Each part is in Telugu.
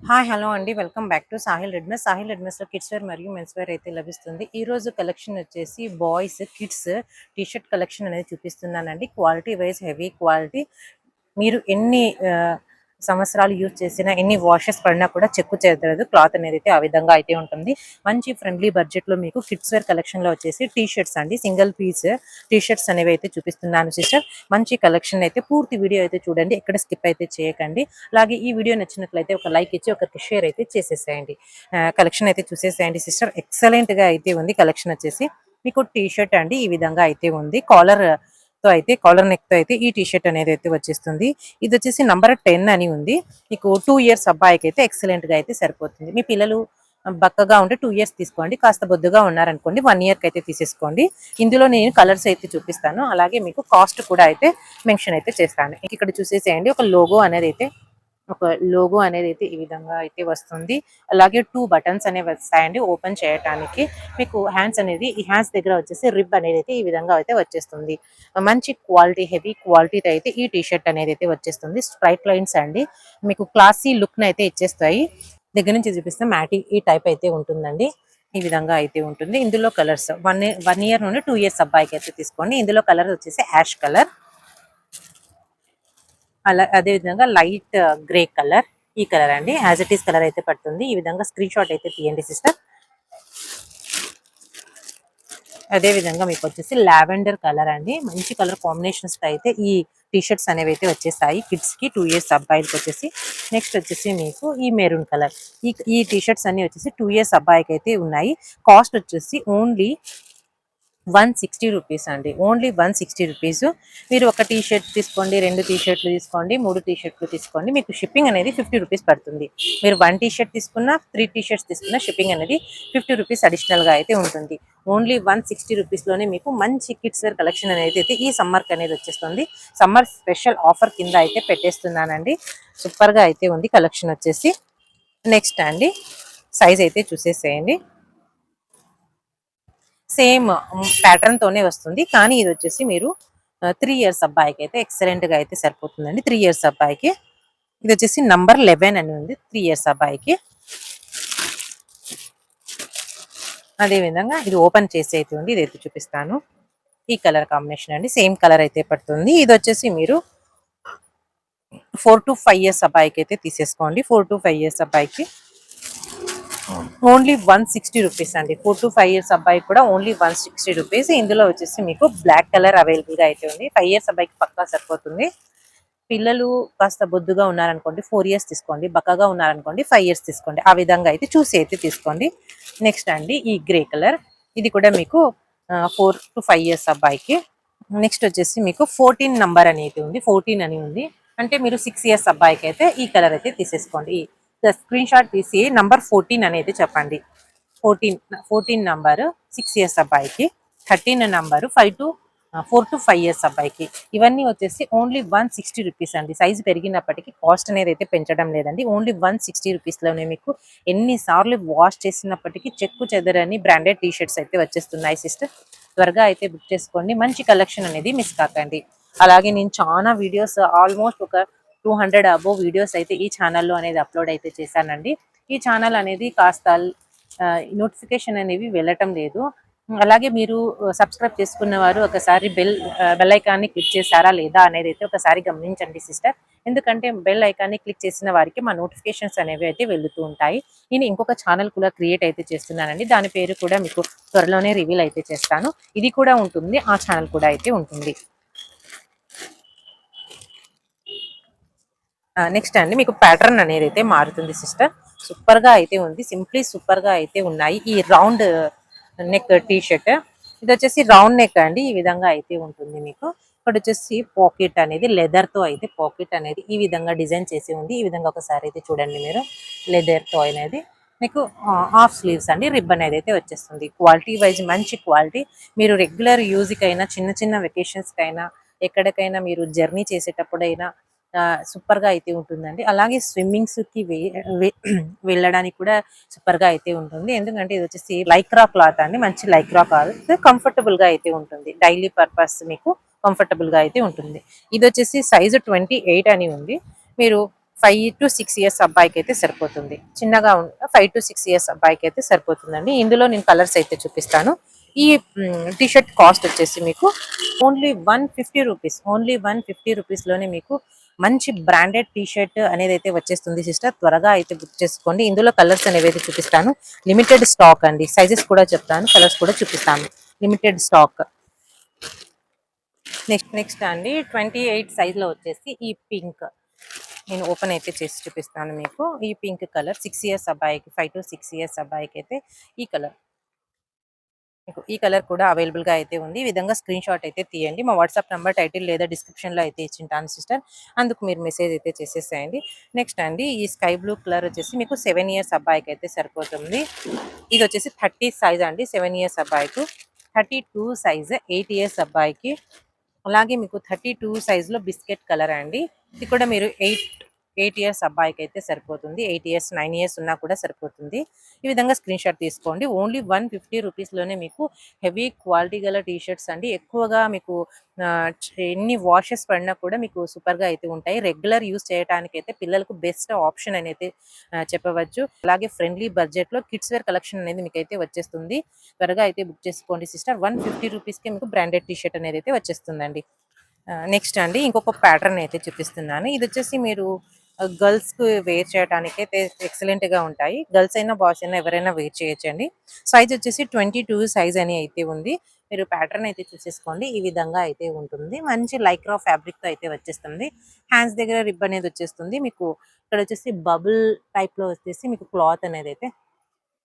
హాయ్ హలో అండి. Welcome back to Sahil readymades. సాహిల్ రెడ్మెస్‌లో కిడ్స్ వేర్ మరియు మెన్స్ వేర్ అయితే లభిస్తుంది. ఈరోజు కలెక్షన్ వచ్చేసి boys kids T shirt collection అనేది చూపిస్తున్నానండి. Quality wise heavy quality. మీరు ఎన్ని సంవత్సరాలు యూజ్ చేసినా, ఎన్ని వాషెస్ పడినా కూడా చెక్కు చెదరదు. క్లాత్ అనేది అయితే ఆ విధంగా అయితే ఉంటుంది. మంచి ఫ్రెండ్లీ బడ్జెట్‌లో మీకు కిడ్స్ వేర్ కలెక్షన్‌లో వచ్చేసి టీ షర్ట్స్ అండి. సింగిల్ పీస్ టీ షర్ట్స్ అనేవి అయితే చూపిస్తున్నాను సిస్టర్. మంచి కలెక్షన్ అయితే పూర్తి వీడియో అయితే చూడండి. ఎక్కడ స్కిప్ అయితే చేయకండి. అలాగే ఈ వీడియో నచ్చినట్లయితే ఒక లైక్ ఇచ్చి ఒకరికి షేర్ అయితే చేసేసేయండి. కలెక్షన్ అయితే చూసేసేయండి సిస్టర్. ఎక్సలెంట్ గా అయితే ఉంది కలెక్షన్ వచ్చేసి. మీకు టీ షర్ట్ అండి ఈ విధంగా అయితే ఉంది. కాలర్ నెక్ తో అయితే ఈ టీ షర్ట్ అనేది అయితే వచ్చేస్తుంది. ఇది వచ్చేసి నంబర్ 10 అని ఉంది. మీకు 2 ఇయర్స్ అబ్బాయికి అయితే ఎక్సలెంట్ గా అయితే సరిపోతుంది. మీ పిల్లలు బక్కగా ఉంటే 2 ఇయర్స్ తీసుకోండి. కాస్త బొద్దుగా ఉన్నారనుకోండి 1 ఇయర్ కి అయితే తీసేసుకోండి. ఇందులో నేను కలర్స్ అయితే చూపిస్తాను. అలాగే మీకు కాస్ట్ కూడా అయితే మెన్షన్ అయితే చేస్తాను. ఇక్కడ చూసేసేయండి ఒక లోగో అనేది అయితే ఈ విధంగా అయితే వస్తుంది. అలాగే 2 బటన్స్ అనేవి వస్తాయండి ఓపెన్ చేయడానికి. మీకు హ్యాండ్స్ అనేది ఈ హ్యాండ్స్ దగ్గర వచ్చేసి రిబ్ అనేది అయితే ఈ విధంగా అయితే వచ్చేస్తుంది. మంచి క్వాలిటీ హెవీ క్వాలిటీతో అయితే ఈ టీ షర్ట్ అనేది అయితే వచ్చేస్తుంది. స్ట్రైట్ లైన్స్ అండి. మీకు క్లాసీ లుక్ ని అయితే ఇచ్చేస్తాయి. దగ్గర నుంచి చూపిస్తే మ్యాటీ ఈ టైప్ అయితే ఉంటుందండి. ఈ విధంగా అయితే ఉంటుంది. ఇందులో కలర్స్ 1 ఇయర్ నుండి 2 ఇయర్స్ అబ్బాయికి అయితే తీసుకోండి. ఇందులో కలర్ వచ్చేసి యాష్ కలర్, అదే విధంగా లైట్ గ్రే కలర్, ఈ కలర్ అండి. యాజ్ ఇట్ ఈస్ కలర్ అయితే పడుతుంది. ఈ విధంగా స్క్రీన్ షాట్ అయితే తీయండి సిస్టర్. అదే విధంగా మీకు వచ్చేసి లావెండర్ కలర్ అండి. మంచి కలర్ కాంబినేషన్స్ తో అయితే ఈ టీ షర్ట్స్ అనేవి అయితే వచ్చేసాయి కిడ్స్ కి 2 ఇయర్స్ అబ్బాయిలకి వచ్చేసి. నెక్స్ట్ వచ్చేసి మీకు ఈ మెరూన్ కలర్. ఈ టీ షర్ట్స్ అన్ని వచ్చేసి 2 ఇయర్స్ అబ్బాయికి అయితే ఉన్నాయి. కాస్ట్ వచ్చేసి ఓన్లీ 160 రూపీస్ అండి. Only 160 rupees. మీరు ఒక టీ షర్ట్ తీసుకోండి, 2 టీ షర్ట్లు తీసుకోండి, 3 టీ షర్ట్లు తీసుకోండి, మీకు షిప్పింగ్ అనేది 50 రూపీస్ పడుతుంది. మీరు 1 టీ షర్ట్ తీసుకున్నా, 3 టీ షర్ట్స్ తీసుకున్నా షిప్పింగ్ అనేది 50 రూపీస్ అడిషనల్ గా అయితే ఉంటుంది. ఓన్లీ 160 రూపీస్ లోనే మీకు మంచి కిడ్స్ వేర్ కలెక్షన్ అనేది అయితే ఈ సమ్మర్ కి అనేది వచ్చేస్తుంది. సమ్మర్ స్పెషల్ ఆఫర్ కింద అయితే పెట్టేస్తున్నానండి. సూపర్ గా అయితే ఉంది కలెక్షన్ వచ్చేసి. నెక్స్ట్ అండి సైజ్ అయితే చూసేసేయండి. సేమ్ ప్యాటర్న్ తోనే వస్తుంది. కానీ ఇది వచ్చేసి మీరు 3 ఇయర్స్ అబ్బాయికి అయితే ఎక్సలెంట్ గా అయితే సరిపోతుందండి. 3 ఇయర్స్ అబ్బాయికి ఇది వచ్చేసి నంబర్ 11 అని ఉంది. 3 ఇయర్స్ అబ్బాయికి. అదే విధంగా ఇది ఓపెన్ చేసి అయితే ఉంది. ఇదైతే చూపిస్తాను. ఈ కలర్ కాంబినేషన్ అండి. సేమ్ కలర్ అయితే పడుతుంది. ఇది వచ్చేసి మీరు 4 to 5 ఇయర్స్ అబ్బాయికి అయితే తీసేసుకోండి. 4 to 5 ఇయర్స్ అబ్బాయికి ఓన్లీ 160 రూపీస్ అండి. 4 to 5 ఇయర్స్ అబ్బాయి కూడా ఓన్లీ 160 రూపీస్. ఇందులో వచ్చేసి మీకు బ్లాక్ కలర్ అవైలబుల్ గా అయితే ఉంది. 5 ఇయర్స్ అబ్బాయికి పక్కా సరిపోతుంది. పిల్లలు కాస్త బొద్దుగా ఉన్నారనుకోండి 4 ఇయర్స్ తీసుకోండి. బక్కగా ఉన్నారనుకోండి 5 ఇయర్స్ తీసుకోండి. ఆ విధంగా అయితే చూసి అయితే తీసుకోండి. నెక్స్ట్ అండి ఈ గ్రే కలర్. ఇది కూడా మీకు 4 to 5 ఇయర్స్ అబ్బాయికి. నెక్స్ట్ వచ్చేసి మీకు 14 నంబర్ అనేది ఉంది. 14 అని ఉంది. అంటే మీరు 6 ఇయర్స్ అబ్బాయికి అయితే ఈ కలర్ అయితే తీసేసుకోండి. స్క్రీన్ షాట్ తీసి నంబర్ 14 అనేది చెప్పండి. 14 నంబర్ 6 ఇయర్స్ అబ్బాయికి. 13 నంబరు 4 to 5 ఇయర్స్ అబ్బాయికి. ఇవన్నీ వచ్చేసి ఓన్లీ 160 రూపీస్ అండి. సైజు పెరిగినప్పటికీ కాస్ట్ అనేది అయితే పెంచడం లేదండి. ఓన్లీ 160 రూపీస్ లోనే మీకు ఎన్నిసార్లు వాష్ చేసినప్పటికీ చెక్కు చెదరని బ్రాండెడ్ టీ షర్ట్స్ అయితే వచ్చేస్తున్నాయి సిస్టర్. త్వరగా అయితే బుక్ చేసుకోండి. మంచి కలెక్షన్ అనేది మిస్ కాకండి. అలాగే నేను చాలా వీడియోస్ ఆల్మోస్ట్ ఒక 200 అబోవ్ వీడియోస్ అయితే ఈ ఛానల్లో అనేది అప్లోడ్ అయితే చేశానండి. ఈ ఛానల్ అనేది కాస్త నోటిఫికేషన్ అనేవి వెళ్ళటం లేదు. అలాగే మీరు సబ్స్క్రైబ్ చేసుకున్న వారు ఒకసారి బెల్ ఐకాన్ని క్లిక్ చేశారా లేదా అనేది అయితే ఒకసారి గమనించండి సిస్టర్. ఎందుకంటే బెల్ ఐకాన్ని క్లిక్ చేసిన వారికి మా నోటిఫికేషన్స్ అనేవి అయితే వెళ్తూ ఉంటాయి. నేను ఇంకొక ఛానల్ కూడా క్రియేట్ అయితే చేస్తున్నానండి. దాని పేరు కూడా మీకు త్వరలోనే రివీల్ అయితే చేస్తాను. ఇది కూడా ఉంటుంది, ఆ ఛానల్ కూడా అయితే ఉంటుంది. నెక్స్ట్ అండి మీకు ప్యాటర్న్ అనేది అయితే మారుతుంది సిస్టర్. సూపర్ గా అయితే ఉంది. సింప్లీ సూపర్ గా అయితే ఉన్నాయి. ఈ రౌండ్ నెక్ టీ షర్ట్. ఇది వచ్చేసి రౌండ్ నెక్ అండి. ఈ విధంగా అయితే ఉంటుంది మీకు. ఇక్కడ వచ్చేసి పాకెట్ అనేది లెదర్ తో అయితే పాకెట్ అనేది ఈ విధంగా డిజైన్ చేసి ఉంది. ఈ విధంగా ఒకసారి అయితే చూడండి మీరు. లెదర్ తో అనేది మీకు హాఫ్ స్లీవ్స్ అండి. రిబ్ అనేది అయితే వచ్చేస్తుంది. క్వాలిటీ వైజ్ మంచి క్వాలిటీ. మీరు రెగ్యులర్ యూజ్ కైనా, చిన్న చిన్న వెకేషన్స్ కైనా, ఎక్కడికైనా మీరు జర్నీ చేసేటప్పుడైనా సూపర్ గా అయితే ఉంటుందండి. అలాగే స్విమ్మింగ్స్ కి వెళ్ళడానికి కూడా సూపర్ గా అయితే ఉంటుంది. ఎందుకంటే ఇది వచ్చేసి లైక్రా క్లాత్ అండి. మంచి లైక్రా క్లాత్ కంఫర్టబుల్ గా అయితే ఉంటుంది. డైలీ పర్పస్ మీకు కంఫర్టబుల్ గా అయితే ఉంటుంది. ఇది వచ్చేసి సైజు 28 అని ఉంది. మీరు 5 to 6 ఇయర్స్ అబ్బాయికి అయితే సరిపోతుంది. చిన్నగా ఉన్న 5 to 6 ఇయర్స్ అబ్బాయికి అయితే సరిపోతుందండి. ఇందులో నేను కలర్స్ అయితే చూపిస్తాను. ఈ టీ షర్ట్ కాస్ట్ వచ్చేసి మీకు ఓన్లీ 150 రూపీస్, ఓన్లీ 150 రూపీస్లోనే మీకు మంచి బ్రాండెడ్ టీ షర్ట్ అనేది అయితే వచ్చేస్తుంది సిస్టర్. త్వరగా అయితే బుక్ చేసుకోండి. ఇందులో కలర్స్ అనేవి అయితే చూపిస్తాను. లిమిటెడ్ స్టాక్ అండి. సైజెస్ కూడా చెప్తాను, కలర్స్ కూడా చూపిస్తాను. Limited stock. నెక్స్ట్ అండి 28 సైజ్లో వచ్చేసి ఈ పింక్ నేను ఓపెన్ అయితే చేసి చూపిస్తాను మీకు. ఈ పింక్ కలర్ 6 ఇయర్స్ అబ్బాయికి, 5 to 6 ఇయర్స్ అబ్బాయికి అయితే ఈ కలర్, మీకు ఈ కలర్ కూడా అవైలబుల్గా అయితే ఉంది. ఈ విధంగా స్క్రీన్ షాట్ అయితే తీయండి. మా వాట్సాప్ నెంబర్ టైటిల్ లేదా డిస్క్రిప్షన్లో అయితే ఇచ్చింటాను సిస్టర్. అందుకు మీరు మెసేజ్ అయితే చేసేసేయండి. నెక్స్ట్ అండి ఈ స్కై బ్లూ కలర్ వచ్చేసి మీకు 7 ఇయర్స్ అబ్బాయికి అయితే సరిపోతుంది. ఇది వచ్చేసి 30 సైజ్ అండి. 7 ఇయర్స్ అబ్బాయికి. 32 సైజ్ 8 ఇయర్స్ అబ్బాయికి. అలాగే మీకు 32 సైజులో బిస్కెట్ కలర్ అండి. ఇది కూడా మీరు 8 ఇయర్స్ అబ్బాయికి అయితే సరిపోతుంది. 8 ఇయర్స్ 9 ఇయర్స్ ఉన్నా కూడా సరిపోతుంది. ఈ విధంగా స్క్రీన్ షాట్ తీసుకోండి. ఓన్లీ 150 రూపీస్లోనే మీకు హెవీ క్వాలిటీ గల టీ షర్ట్స్ అండి. ఎక్కువగా మీకు ఎన్ని వాషెస్ పడినా కూడా మీకు సూపర్గా అయితే ఉంటాయి. రెగ్యులర్ యూస్ చేయడానికి అయితే పిల్లలకు బెస్ట్ ఆప్షన్ అని అయితే చెప్పవచ్చు. అలాగే ఫ్రెండ్లీ బడ్జెట్లో కిడ్స్ వేర్ కలెక్షన్ అనేది మీకు అయితే వచ్చేస్తుంది. త్వరగా అయితే బుక్ చేసుకోండి సిస్టర్. 150 రూపీస్కే మీకు బ్రాండెడ్ టీ షర్ట్ అనేది అయితే వచ్చేస్తుందండి. నెక్స్ట్ అండి ఇంకొక ప్యాటర్న్ అయితే చూపిస్తున్నాను. ఇది వచ్చేసి మీరు గర్ల్స్‌కి వేర్ చేయడానికి అయితే ఎక్సలెంట్‌గా ఉంటాయి. గర్ల్స్ అయినా, బాయ్స్ అయినా ఎవరైనా వేర్ చేయొచ్చండి. సైజ్ వచ్చేసి 22 సైజ్ అని అయితే ఉంది. మీరు ప్యాటర్న్ అయితే చూసేసుకోండి. ఈ విధంగా అయితే ఉంటుంది. మంచి లైక్రా ఫ్యాబ్రిక్‌తో అయితే వచ్చేస్తుంది. హ్యాండ్స్ దగ్గర రిబ్ అనేది వచ్చేస్తుంది. మీకు ఇక్కడ వచ్చేసి బబుల్ టైప్‌లో వచ్చేసి మీకు క్లాత్ అనేది అయితే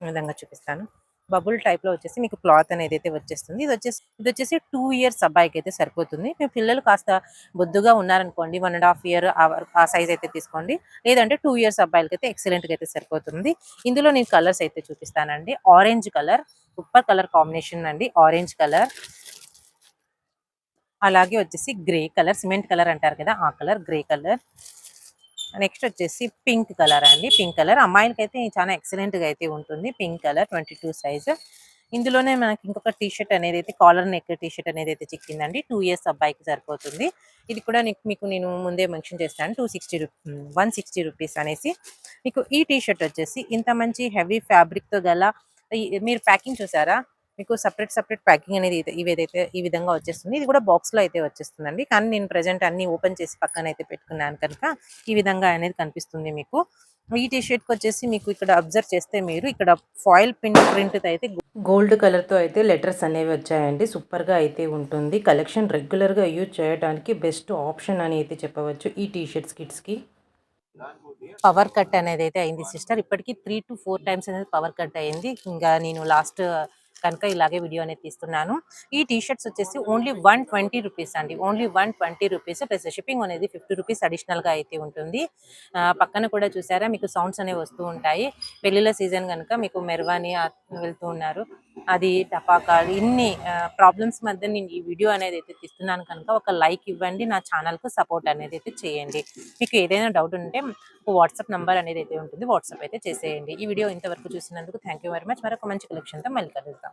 ఈ విధంగా చూపిస్తాను. బబుల్ టైప్‌లో వచ్చేసి మీకు క్లాత్ అనేది అయితే వచ్చేస్తుంది. ఇది వచ్చేసి 2 ఇయర్స్ అబ్బాయికి అయితే సరిపోతుంది. మీ పిల్లలు కాస్త బొద్దుగా ఉన్నారనుకోండి 1.5 ఇయర్ ఆ సైజ్ అయితే తీసుకోండి. లేదంటే 2 ఇయర్స్ అబ్బాయిలకైతే ఎక్సలెంట్‌గా అయితే సరిపోతుంది. ఇందులో నేను కలర్స్ అయితే చూపిస్తానండి. Orange colour, super colour combination అండి. ఆరెంజ్ కలర్, అలాగే వచ్చేసి గ్రే కలర్, సిమెంట్ కలర్ అంటారు కదా ఆ కలర్, గ్రే కలర్. నెక్స్ట్ వచ్చేసి పింక్ కలర్ అండి. పింక్ కలర్ అమ్మాయిలకైతే చాలా ఎక్సలెంట్‌గా అయితే ఉంటుంది. Pink colour 22 size. ఇందులోనే మనకి ఇంకొక టీ షర్ట్ అనేది అయితే కాలర్ నెక్ టీ షర్ట్ అనేది అయితే చిక్కిందండి. 2 ఇయర్స్ అబ్బాయికి సరిపోతుంది. ఇది కూడా మీకు నేను ముందే మెన్షన్ చేస్తాను. 160 రూపీస్ అనేసి. మీకు ఈ టీ షర్ట్ వచ్చేసి ఇంత మంచి హెవీ ఫ్యాబ్రిక్‌తో గల మీరు ప్యాకింగ్ చూసారా? మీకు సెపరేట్ ప్యాకింగ్ అనేది ఇవేదైతే ఈ విధంగా వచ్చేస్తుంది. ఇది కూడా బాక్స్‌లో అయితే వచ్చేస్తుందండి. కానీ నేను ప్రెజెంట్ అన్నీ ఓపెన్ చేసి పక్కన అయితే పెట్టుకున్నాను కనుక ఈ విధంగా అనేది కనిపిస్తుంది మీకు. ఈ టీ షర్ట్‌కి వచ్చేసి మీకు ఇక్కడ అబ్జర్వ్ చేస్తే మీరు ఇక్కడ ఫాయిల్ ప్రింట్‌తో అయితే గోల్డ్ కలర్‌తో అయితే లెటర్స్ అనేవి వచ్చాయండి. సూపర్‌గా అయితే ఉంటుంది. కలెక్షన్ రెగ్యులర్‌గా యూజ్ చేయడానికి బెస్ట్ ఆప్షన్ అని అయితే చెప్పవచ్చు ఈ టీ షర్ట్స్ కిడ్స్‌కి. పవర్ కట్ అనేది అయితే అయింది సిస్టర్. ఇప్పటికి 3 to 4 టైమ్స్ అనేది పవర్ కట్ అయింది. ఇంకా నేను లాస్ట్ కనుక ఇలాగే వీడియో అనేది తీస్తున్నాను. ఈ టీ షర్ట్స్ వచ్చేసి ఓన్లీ 120 రూపీస్ అండి. ఓన్లీ 120 రూపీస్ ప్లస్ షిప్పింగ్ అనేది 50 రూపీస్ అడిషనల్‌గా అయితే ఉంటుంది. పక్కన కూడా చూసారా మీకు సౌండ్స్ అనేవి వస్తూ ఉంటాయి. పెళ్ళిళ్ళ సీజన్ కనుక మీకు మెరవాని వెళ్తూ ఉన్నారు. అది టపాకాలు ఇన్ని ప్రాబ్లమ్స్ మధ్య నేను ఈ వీడియో అనేది అయితే తీస్తున్నాను కనుక ఒక లైక్ ఇవ్వండి. నా ఛానల్‌కు సపోర్ట్ అనేది అయితే చేయండి. మీకు ఏదైనా డౌట్ ఉంటే వాట్సాప్ నంబర్ అనేది అయితే ఉంటుంది. వాట్సాప్ అయితే చేసేయండి. ఈ వీడియో ఇంతవరకు చూసినందుకు థ్యాంక్ యూ వెరీ మచ్. మరొక మంచి కలెక్షన్‌తో మళ్ళీ కలుద్దాం.